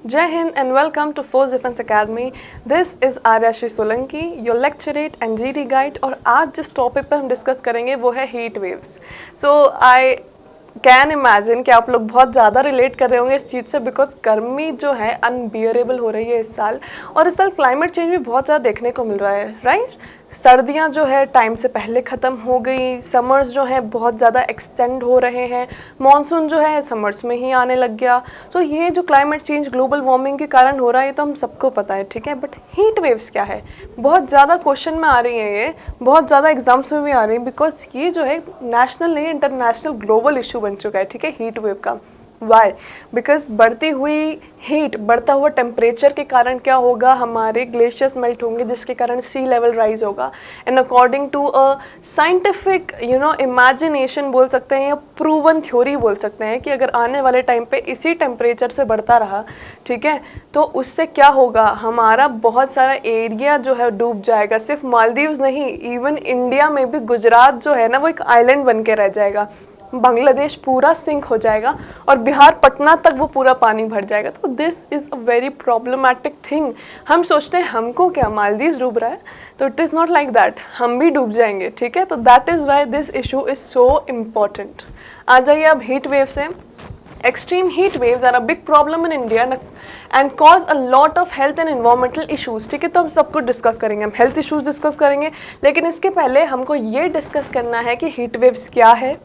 Jai Hind and welcome to Force Defense Academy. This is Arya Shri Solanki, your lecturette and GD guide. और आज जिस topic पर हम discuss करेंगे वो है heat waves. So I can imagine कि आप लोग बहुत ज़्यादा रिलेट कर रहे होंगे इस चीज़ से, बिकॉज गर्मी जो है अनबियरेबल हो रही है इस साल। और इस साल क्लाइमेट चेंज भी बहुत ज़्यादा देखने को मिल रहा है, राइट। सर्दियाँ जो है टाइम से पहले ख़त्म हो गई, समर्स जो है बहुत ज़्यादा एक्सटेंड हो रहे हैं, मॉनसून जो है समर्स में ही आने लग गया। तो ये जो क्लाइमेट चेंज ग्लोबल वार्मिंग के कारण हो रहा है ये तो हम सबको पता है, ठीक है। बट हीट वेव्स क्या है, बहुत ज़्यादा क्वेश्चन में आ रही है, ये बहुत ज़्यादा एग्जाम्स में भी आ रही है, बिकॉज ये जो है नेशनल नहीं इंटरनेशनल ग्लोबल इशू बन चुका है, ठीक है, हीट वेव का। वाई? बिकॉज बढ़ती हुई हीट, बढ़ता हुआ टेम्परेचर के कारण क्या होगा, हमारे ग्लेशियर्स मेल्ट होंगे जिसके कारण सी लेवल राइज होगा। And according to a scientific imagination बोल सकते हैं या प्रूवन थ्योरी बोल सकते हैं कि अगर आने वाले टाइम पे इसी टेम्परेचर से बढ़ता रहा, ठीक है, तो उससे क्या होगा, हमारा बहुत सारा एरिया जो है डूब जाएगा। सिर्फ मालदीव्स नहीं, इवन इंडिया में भी गुजरात जो है ना वो एक आइलैंड बन के रह जाएगा, बांग्लादेश पूरा सिंक हो जाएगा और बिहार पटना तक वो पूरा पानी भर जाएगा। तो this is a very problematic thing. हम सोचते हैं हमको क्या, मालदीव डूब रहा है, तो it is not like that, हम भी डूब जाएंगे, ठीक है। तो that is why this issue is so important. आ जाइए अब हीट वेव से। Extreme heat waves are a big problem in India and cause a lot of health and environmental issues, ठीक है। तो हम सब कुछ डिस्कस करेंगे, हम हेल्थ इशूज़ डिस्कस करेंगे, लेकिन इसके पहले हमको ये डिस्कस करना है कि हीट वेव्स क्या है,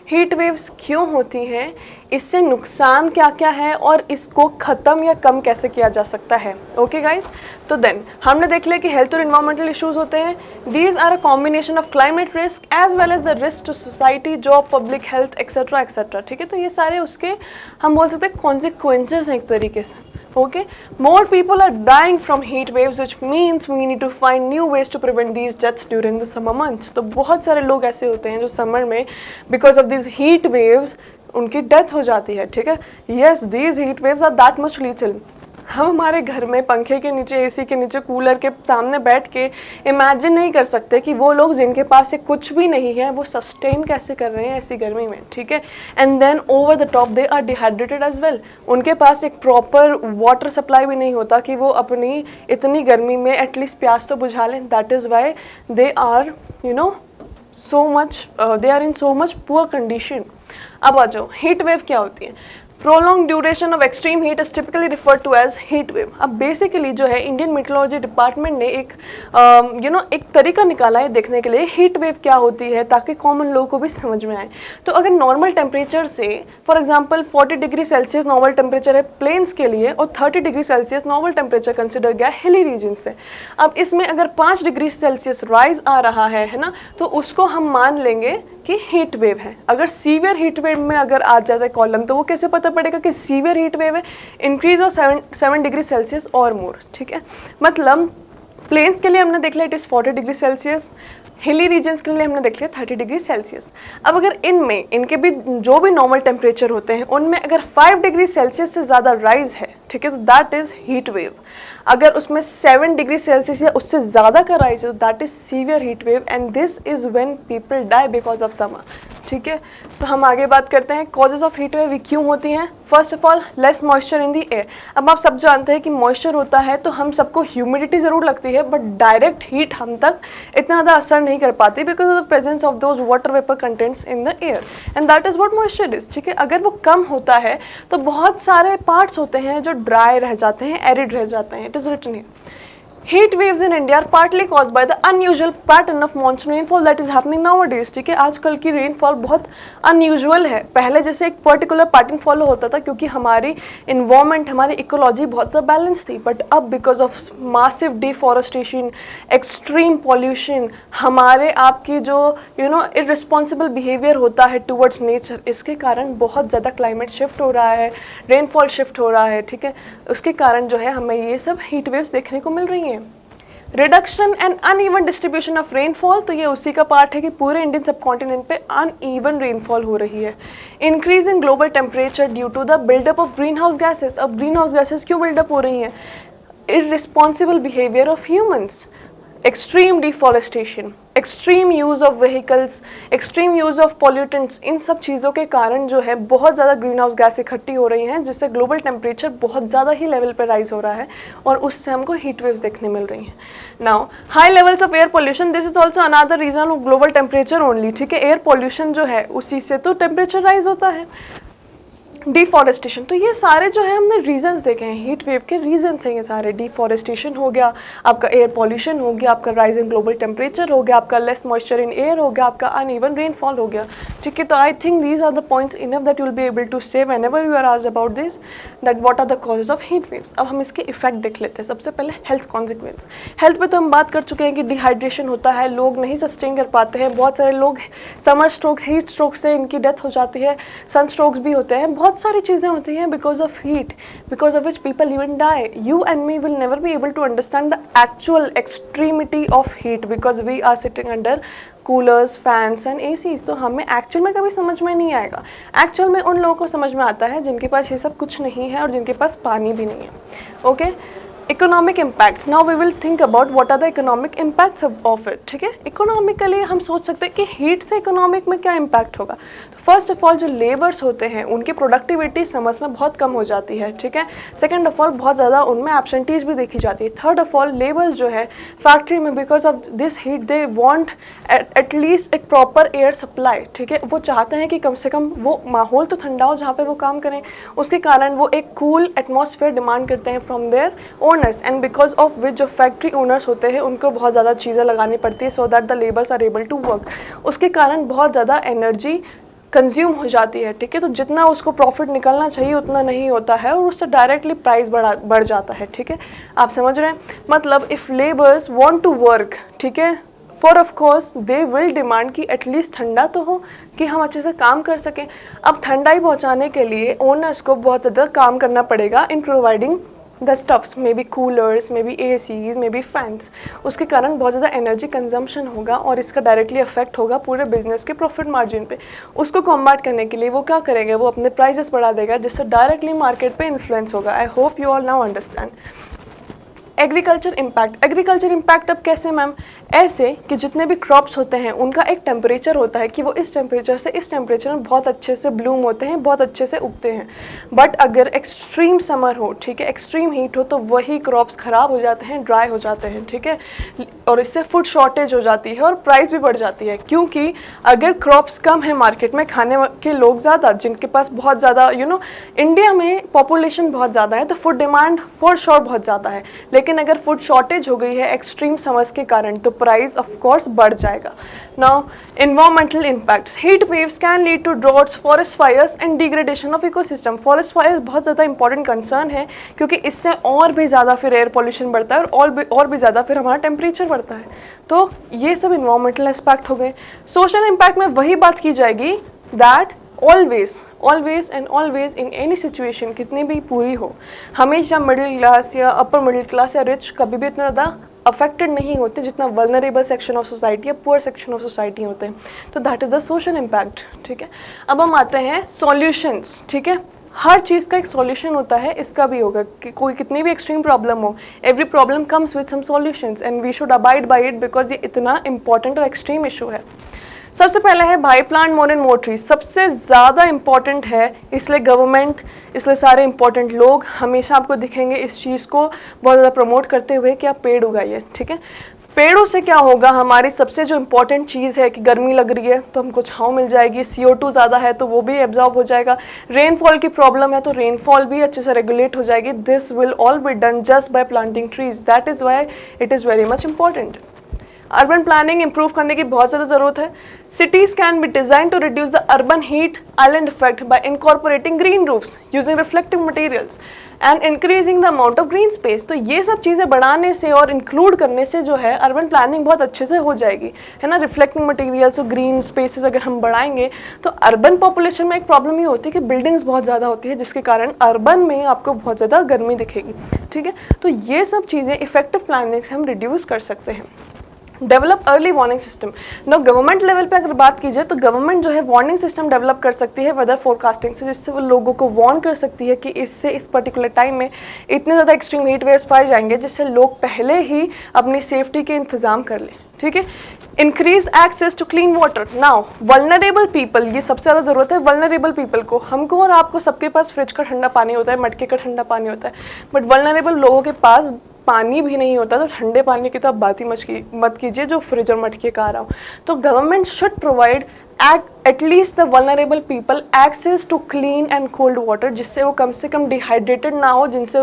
हीट वेव्स क्यों होती हैं, इससे नुकसान क्या क्या है और इसको ख़त्म या कम कैसे किया जा सकता है। ओके गाइज, तो देन हमने देख लिया कि हेल्थ और एनवायरमेंटल इशूज़ होते हैं। These are a combination of climate risk as well as the risk to society, job, public health etcetera etcetera, ठीक है। तो ये सारे उसके हम बोल सकते हैं कॉन्सिक्वेंसेज हैं एक तरीके से। Okay, more people are dying from heat waves, which means we need to find new ways to prevent these deaths during the summer months. तो बहुत सारे लोग ऐसे होते हैं जो समर में because of these heat waves उनकी डेथ हो जाती है, ठीक है। Yes, these heat waves are that much lethal. हम हमारे घर में पंखे के नीचे, एसी के नीचे, कूलर के सामने बैठ के इमेजिन नहीं कर सकते कि वो लोग जिनके पास से कुछ भी नहीं है वो सस्टेन कैसे कर रहे हैं ऐसी गर्मी में, ठीक है। And then over the top they are dehydrated as well. उनके पास एक प्रॉपर वाटर सप्लाई भी नहीं होता कि वो अपनी इतनी गर्मी में एटलीस्ट प्यास तो बुझा लें। That is why they are so much, they are in so much poor condition. अब आ जाओ, हीट वेव क्या होती है। Prolonged duration of extreme heat is typically referred to as heat wave. अब बेसिकली जो है इंडियन मेट्रोलॉजी डिपार्टमेंट ने एक एक तरीका निकाला है देखने के लिए हीट वेव क्या होती है, ताकि कॉमन लोगों को भी समझ में आए। तो अगर नॉर्मल टेम्परेचर से for example 40 degree Celsius normal temperature है प्लेन्स के लिए और 30 degree Celsius normal temperature consider गया हिली रीजन से। अब इसमें अगर 5 डिग्री सेल्सियस राइज आ रहा है ना, तो उसको हम मान लेंगे कि हीट वेव है। अगर सीवियर हीट वेव में अगर आ जाता है कॉलम, तो वो कैसे पता पड़ेगा कि सीवियर हीट वेव है, इंक्रीज ऑफ 7 डिग्री सेल्सियस और मोर, ठीक है। मतलब प्लेन्स के लिए हमने देख लिया it is 40 degree Celsius, hilly regions के लिए हमने देख लिया 30 डिग्री सेल्सियस। अब अगर इनमें इनके भी जो भी नॉर्मल टेम्परेचर होते हैं उनमें अगर 5 डिग्री सेल्सियस से ज़्यादा राइज है, ठीक है, तो दैट इज़ हीट वेव। अगर उसमें 7 डिग्री सेल्सियस या उससे ज़्यादा का राइज है, that is severe heat wave and this is when people die because of summer, ठीक है। तो हम आगे बात करते हैं कॉजेज ऑफ हीट वेव क्यों होती हैं। First of all, less moisture in the air. अब आप सब जानते हैं कि मॉइस्चर होता है तो हम सबको ह्यूमिडिटी ज़रूर लगती है, बट डायरेक्ट हीट हम तक इतना ज़्यादा असर नहीं कर पाती because of the presence of those water vapour contents in the air and that is what moisture is, ठीक है। अगर वो कम होता है तो बहुत सारे पार्ट्स होते हैं जो ड्राई रह जाते हैं, एरिड रह जाते हैं। It is written here, Heat waves in India are partly caused by the unusual pattern of monsoon rainfall that is happening nowadays, ठीक है। आजकल की रेनफॉल बहुत अनयूजुअल है। पहले जैसे एक पर्टिकुलर पैटर्न फॉलो होता था क्योंकि हमारी इन्वायरमेंट, हमारी इकोलॉजी बहुत ज़्यादा बैलेंस थी, बट अब because of massive deforestation, extreme pollution, हमारे आपकी जो इररिस्पॉन्सिबल बिहेवियर होता है टूवर्ड्स नेचर, इसके कारण बहुत ज़्यादा क्लाइमेट शिफ्ट हो रहा है, रेनफॉल शिफ्ट हो रहा है, ठीक है। उसके कारण जो है हमें ये सब हीट वेव्स देखने को मिल रही हैं। Reduction and uneven distribution of rainfall, तो ये उसी का पार्ट है कि पूरे इंडियन सबकॉन्टिनेंट पे अनइवन रेनफॉल हो रही है। Increase in global temperature due to the buildup of greenhouse gases. अब ग्रीन हाउस गैसेज क्यों बिल्डअप हो रही हैं? Irresponsible behaviour of humans. Extreme deforestation, extreme use of vehicles, extreme use of pollutants, इन सब चीज़ों के कारण जो है बहुत ज़्यादा ग्रीन हाउस गैस इकट्ठी हो रही हैं, जिससे ग्लोबल टेम्परेचर बहुत ज़्यादा ही लेवल पर राइज हो रहा है और उससे हमको हीट वेव्स देखने मिल रही हैं. Now high levels of air pollution, this is also another reason of global temperature only. ठीक है, एयर पोल्यूशन जो है उसी से तो टेम्परेचर राइज होता है. डिफॉरेस्टेशन, तो ये सारे जो है हमने रीजंस देखे हैं, हीट वेव के रीजंस हैं ये सारे. डिफॉरेस्टेशन हो गया, आपका एयर पॉल्यूशन हो गया, आपका राइजिंग ग्लोबल टेम्परेचर हो गया, आपका लेस मॉइस्चर इन एयर हो गया, आपका अनइवन रेनफॉल हो गया. ठीक है, तो I think these are the points enough that you will be able to say whenever you are asked about this that what are the causes of heat waves. अब हम इसके इफेक्ट देख लेते हैं. सबसे पहले हेल्थ कॉन्सिक्वेंस. हेल्थ पे तो हम बात कर चुके हैं कि डिहाइड्रेशन होता है, लोग नहीं सस्टेन कर पाते हैं, बहुत सारे लोग समर स्ट्रोक्स, हीट स्ट्रोक से इनकी डेथ हो जाती है, सन स्ट्रोक्स भी होते हैं, बहुत सारी चीज़ें होती हैं because of heat, because of which people even die. You and me will never be able to understand the actual extremity of heat because we are sitting under coolers, fans and ACs. तो हमें actual में कभी समझ में नहीं आएगा. Actual में उन लोगों को समझ में आता है जिनके पास ये सब कुछ नहीं है और जिनके पास पानी भी नहीं है. Okay, economic impacts. Now we will think about what are the economic impacts of it. ठीक है, इकोनॉमिकली हम सोच सकते हैं कि हीट से इकोनॉमिक में क्या इम्पैक्ट होगा. तो फर्स्ट ऑफ ऑल जो लेबर्स होते हैं उनकी प्रोडक्टिविटी समर्स में बहुत कम हो जाती है. ठीक है, सेकेंड ऑफ ऑल बहुत ज़्यादा उनमें एब्सेंटीज भी देखी जाती है. थर्ड ऑफ ऑल लेबर्स जो है फैक्ट्री में because of this heat they want at least एक प्रॉपर एयर सप्लाई. ठीक है, वो चाहते हैं कि कम से कम वो माहौल तो ठंडा हो जहाँ पे वो काम करें, उसके कारण वो एक कूल एटमॉस्फेयर डिमांड करते हैं from their owners. And because of which जो फैक्ट्री ओनर्स होते हैं उनको बहुत ज़्यादा चीज़ें लगानी पड़ती है so that the labours are able to work. उसके कारण बहुत ज़्यादा एनर्जी कंज्यूम हो जाती है. ठीक है, तो जितना उसको प्रॉफिट निकलना चाहिए उतना नहीं होता है और उससे डायरेक्टली प्राइस बढ़ जाता है. ठीक है, आप समझ रहे हैं. मतलब if labours want to work, ठीक है, for of course they will demand कि एटलीस्ट ठंडा तो हो कि हम अच्छे से काम कर सकें. अब ठंडाई पहुंचाने के लिए ओनर्स को बहुत ज़्यादा काम करना पड़ेगा in providing the stuffs, may be coolers, may be ACs, may be fans. उसके कारण बहुत ज़्यादा एनर्जी कंजम्पशन होगा और इसका डायरेक्टली अफेक्ट होगा पूरे बिजनेस के प्रॉफिट मार्जिन पे. उसको कॉम्बैट करने के लिए वो क्या करेंगे, वो अपने प्राइसेस बढ़ा देगा जिससे डायरेक्टली मार्केट पे इन्फ्लुएंस होगा. I hope you all now understand. Agriculture impact. Agriculture impact अब कैसे मैम, ऐसे कि जितने भी क्रॉप्स होते हैं उनका एक टेम्परेचर होता है कि वो इस टेम्परेचर से इस टेम्परेचर में बहुत अच्छे से ब्लूम होते हैं, बहुत अच्छे से उगते हैं. बट अगर एक्सट्रीम समर हो, ठीक है, एक्सट्रीम हीट हो, तो वही क्रॉप्स ख़राब हो जाते हैं, ड्राई हो जाते हैं. ठीक है, और इससे फूड शॉर्टेज हो जाती है और प्राइस भी बढ़ जाती है. क्योंकि अगर क्रॉप्स कम है मार्केट में, खाने के लोग ज़्यादा, जिनके पास बहुत ज़्यादा इंडिया में पॉपुलेशन बहुत ज़्यादा है तो फूड डिमांड फॉर श्योर बहुत ज़्यादा है. लेकिन अगर फूड शॉर्टेज हो गई है एक्सट्रीम समर्स के कारण तो प्राइस ऑफ कोर्स बढ़ जाएगा. Now environmental impacts. Heat waves can lead to droughts, forest fires and degradation of ecosystem. Forest fires बहुत ज़्यादा इंपॉर्टेंट कंसर्न है क्योंकि इससे और भी ज़्यादा फिर एयर पॉल्यूशन बढ़ता है और भी ज़्यादा फिर हमारा टेम्परेचर बढ़ता है. तो ये सब इन्वायरमेंटल एस्पेक्ट हो गए. सोशल इम्पैक्ट में वही बात की जाएगी that always and always in any situation, कितनी भी पूरी हो, हमेशा मिडिल क्लास या अपर मिडिल क्लास या रिच कभी भी इतना ज़्यादा अफेक्टेड नहीं होते जितना वल्नरेबल सेक्शन ऑफ सोसाइटी या पुअर सेक्शन ऑफ सोसाइटी होते हैं. तो that is the social impact. ठीक है, अब हम आते हैं सॉल्यूशंस. ठीक है, हर चीज़ का एक सॉल्यूशन होता है, इसका भी होगा कि कोई कितनी भी एक्सट्रीम प्रॉब्लम हो, every problem comes with some solutions and we should abide by it because ये इतना इंपॉर्टेंट और एक्सट्रीम इशू है. सबसे पहले है by plant more and more trees. सबसे ज़्यादा इम्पॉर्टेंट है, इसलिए गवर्नमेंट, इसलिए सारे इंपॉर्टेंट लोग हमेशा आपको दिखेंगे इस चीज़ को बहुत ज़्यादा प्रमोट करते हुए कि आप पेड़ उगाइए. ठीक है, पेड़ों से क्या होगा, हमारी सबसे जो इम्पॉर्टेंट चीज़ है कि गर्मी लग रही है तो हमको छाँव मिल जाएगी, CO2 ज़्यादा है तो वो भी एब्जॉर्ब हो जाएगा, रेनफॉल की प्रॉब्लम है तो रेनफॉल भी अच्छे से रेगुलेट हो जाएगी. This will all be done just by planting trees. That is why it is very much important. Urban planning improve करने की बहुत ज़्यादा ज़रूरत है. Cities can be designed to reduce the urban heat island effect by incorporating green roofs, using reflective materials and increasing the amount of green space. तो ये सब चीज़ें बढ़ाने से और इंक्लूड करने से जो है अर्बन प्लानिंग बहुत अच्छे से हो जाएगी, है ना. रिफ्लेक्टिंग मटेरियल्स और ग्रीन स्पेसेस अगर हम बढ़ाएंगे तो अर्बन पॉपुलेशन में एक प्रॉब्लम ये होती है कि बिल्डिंग्स बहुत ज़्यादा होती है जिसके कारण अर्बन में आपको बहुत ज़्यादा गर्मी दिखेगी. ठीक है, तो ये सब चीज़ें इफेक्टिव प्लानिंग से हम रिड्यूस कर सकते हैं. Develop early warning system. No government level पे अगर बात की जाए तो गवर्नमेंट जो है वार्निंग सिस्टम डेवलप कर सकती है वेदर फोरकास्टिंग से, जिससे वो लोगों को वार्न कर सकती है कि इससे इस पर्टिकुलर टाइम में इतने ज़्यादा एक्सट्रीम हीट वेव्स पाए जाएंगे, जिससे लोग पहले ही अपनी सेफ्टी के इंतजाम कर लें। ठीक है, increase access to clean water. Now vulnerable people, ये सबसे ज़्यादा ज़रूरत है वल्नरेबल पीपल को। हमको और आपको सबके पास फ्रिज का ठंडा पानी होता है, मटके का ठंडा पानी होता है, बट वल्नरेबल लोगों के पास पानी भी नहीं होता, तो ठंडे पानी की तो आप बात ही मत कीजिए जो फ्रिज और मटके का आ रहा हो। तो government should provide at least the vulnerable people access to clean and cold water, जिससे वो कम से कम डिहाइड्रेटेड ना हो, जिनसे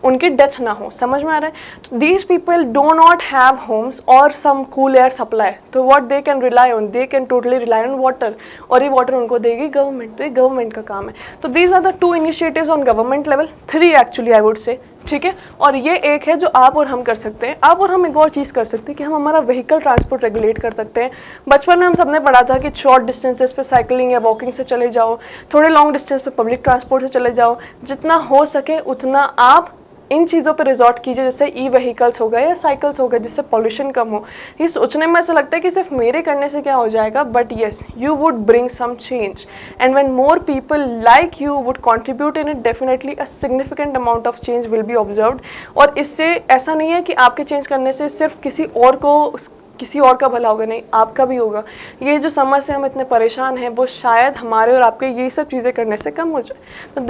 उनकी डेथ ना हो। समझ में आ रहा है? तो these people do not have homes or some cool air supply, तो what they can rely on, they can totally rely on water, और ये वाटर उनको देगी गवर्नमेंट, तो ये गवर्नमेंट का काम है। तो these are the 2 initiatives on government level, 3 actually I would say। ठीक है, और ये एक है जो आप और हम कर सकते हैं। आप और हम एक और चीज़ कर सकते हैं कि हम हमारा व्हीकल ट्रांसपोर्ट रेगुलेट कर सकते हैं। बचपन में हम सबने पढ़ा था कि शॉर्ट डिस्टेंसेस पे साइकिलिंग या वॉकिंग से चले जाओ, थोड़े लॉन्ग डिस्टेंस पे पब्लिक ट्रांसपोर्ट से चले जाओ, जितना हो सके उतना आप इन चीज़ों पे रिजॉर्ट कीजिए, जैसे ई व्हीकल्स हो गए या साइकिल्स हो गए, जिससे पॉल्यूशन कम हो। ये सोचने में ऐसा लगता है कि सिर्फ मेरे करने से क्या हो जाएगा, but yes you would bring some change, and when more people like you would contribute in it, definitely a significant amount of change will be observed. और इससे ऐसा नहीं है कि आपके चेंज करने से सिर्फ किसी और का भला होगा, नहीं, आपका भी होगा। ये जो समझ से हम इतने परेशान हैं वो शायद हमारे और आपके ये सब चीज़ें करने से कम हो जाए। तो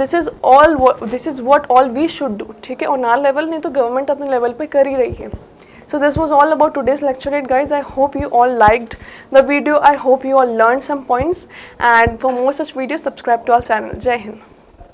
this is what all we should do. ठीक है, ऑन आवर लेवल, नहीं तो गवर्नमेंट अपने लेवल पे कर ही रही है। So this was all about today's lecture, guys. I hope you all liked the video. I hope you all learned some points, and for more such videos subscribe to our channel. Jai Hind.